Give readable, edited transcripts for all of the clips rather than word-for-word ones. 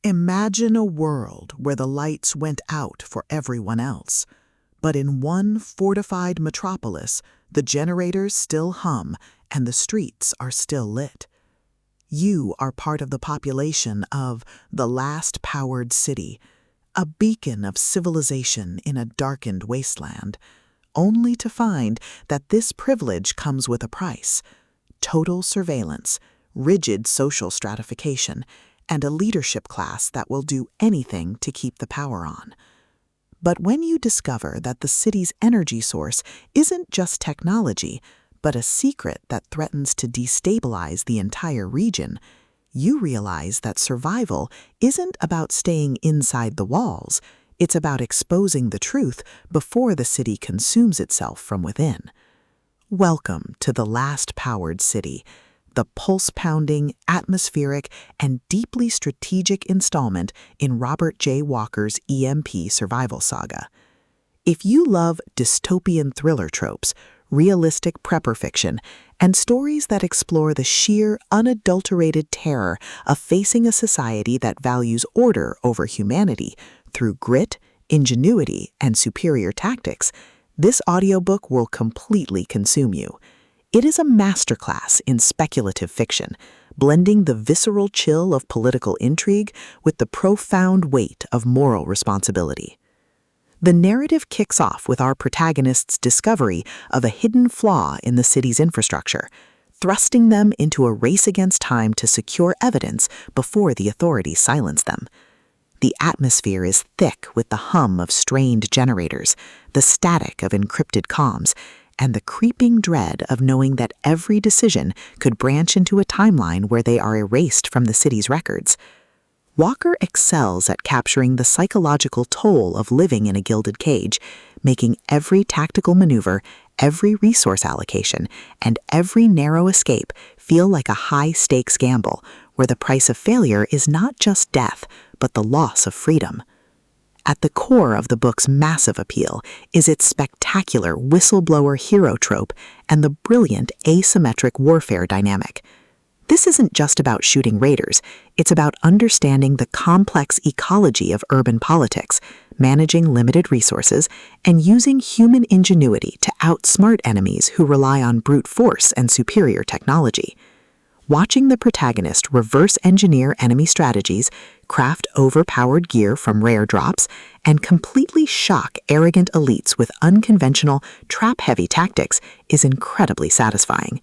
Imagine a world where the lights went out for everyone else, but in one fortified metropolis, the generators still hum and the streets are still lit. You are part of the population of the last powered city, a beacon of civilization in a darkened wasteland, only to find that this privilege comes with a price: total surveillance, rigid social stratification, and a leadership class that will do anything to keep the power on. But when you discover that the city's energy source isn't just technology, but a secret that threatens to destabilize the entire region, you realize that survival isn't about staying inside the walls, it's about exposing the truth before the city consumes itself from within. Welcome to the last powered city, the pulse-pounding, atmospheric, and deeply strategic installment in Robert J. Walker's EMP survival saga. If you love dystopian thriller tropes, realistic prepper fiction, and stories that explore the sheer, unadulterated terror of facing a society that values order over humanity through grit, ingenuity, and superior tactics, this audiobook will completely consume you. It is a masterclass in speculative fiction, blending the visceral chill of political intrigue with the profound weight of moral responsibility. The narrative kicks off with our protagonist's discovery of a hidden flaw in the city's infrastructure, thrusting them into a race against time to secure evidence before the authorities silence them. The atmosphere is thick with the hum of strained generators, the static of encrypted comms, and the creeping dread of knowing that every decision could branch into a timeline where they are erased from the city's records. Walker excels at capturing the psychological toll of living in a gilded cage, making every tactical maneuver, every resource allocation, and every narrow escape feel like a high-stakes gamble, where the price of failure is not just death, but the loss of freedom. At the core of the book's massive appeal is its spectacular whistleblower hero trope and the brilliant asymmetric warfare dynamic. This isn't just about shooting raiders, it's about understanding the complex ecology of urban politics, managing limited resources, and using human ingenuity to outsmart enemies who rely on brute force and superior technology. Watching the protagonist reverse engineer enemy strategies, craft overpowered gear from rare drops, and completely shock arrogant elites with unconventional, trap-heavy tactics is incredibly satisfying.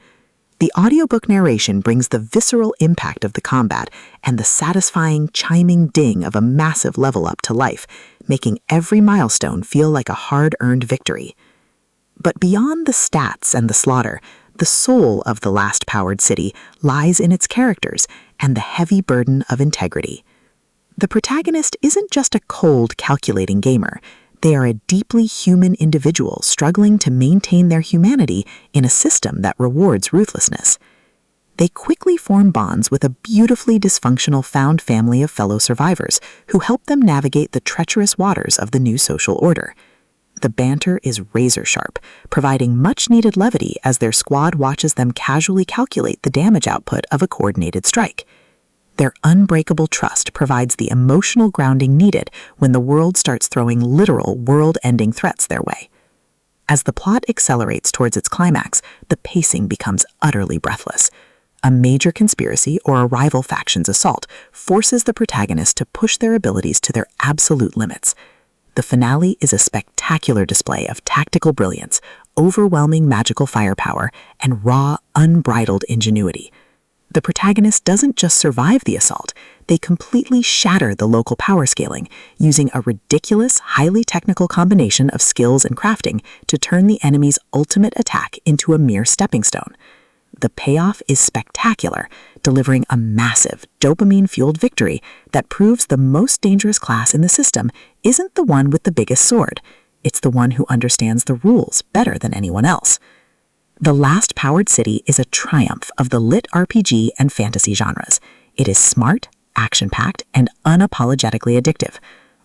The audiobook narration brings the visceral impact of the combat and the satisfying, chiming ding of a massive level up to life, making every milestone feel like a hard-earned victory. But beyond the stats and the slaughter, the soul of the last powered city lies in its characters and the heavy burden of integrity. The protagonist isn't just a cold, calculating gamer. They are a deeply human individual struggling to maintain their humanity in a system that rewards ruthlessness. They quickly form bonds with a beautifully dysfunctional found family of fellow survivors who help them navigate the treacherous waters of the new social order. The banter is razor-sharp, providing much-needed levity as their squad watches them casually calculate the damage output of a coordinated strike. Their unbreakable trust provides the emotional grounding needed when the world starts throwing literal world-ending threats their way. As the plot accelerates towards its climax, the pacing becomes utterly breathless. A major conspiracy or a rival faction's assault forces the protagonist to push their abilities to their absolute limits. The finale is a spectacular display of tactical brilliance, overwhelming magical firepower, and raw, unbridled ingenuity. The protagonist doesn't just survive the assault, they completely shatter the local power scaling, using a ridiculous, highly technical combination of skills and crafting to turn the enemy's ultimate attack into a mere stepping stone. The payoff is spectacular, delivering a massive, dopamine-fueled victory that proves the most dangerous class in the system isn't the one with the biggest sword. It's the one who understands the rules better than anyone else. The Last Powered City is a triumph of the LitRPG and fantasy genres. It is smart, action-packed, and unapologetically addictive.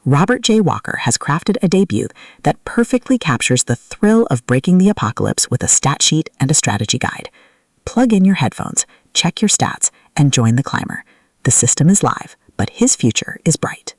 Robert J. Walker has crafted a debut that perfectly captures the thrill of breaking the apocalypse with a stat sheet and a strategy guide. Plug in your headphones, check your stats, and join the climber. The system is live, but his future is bright.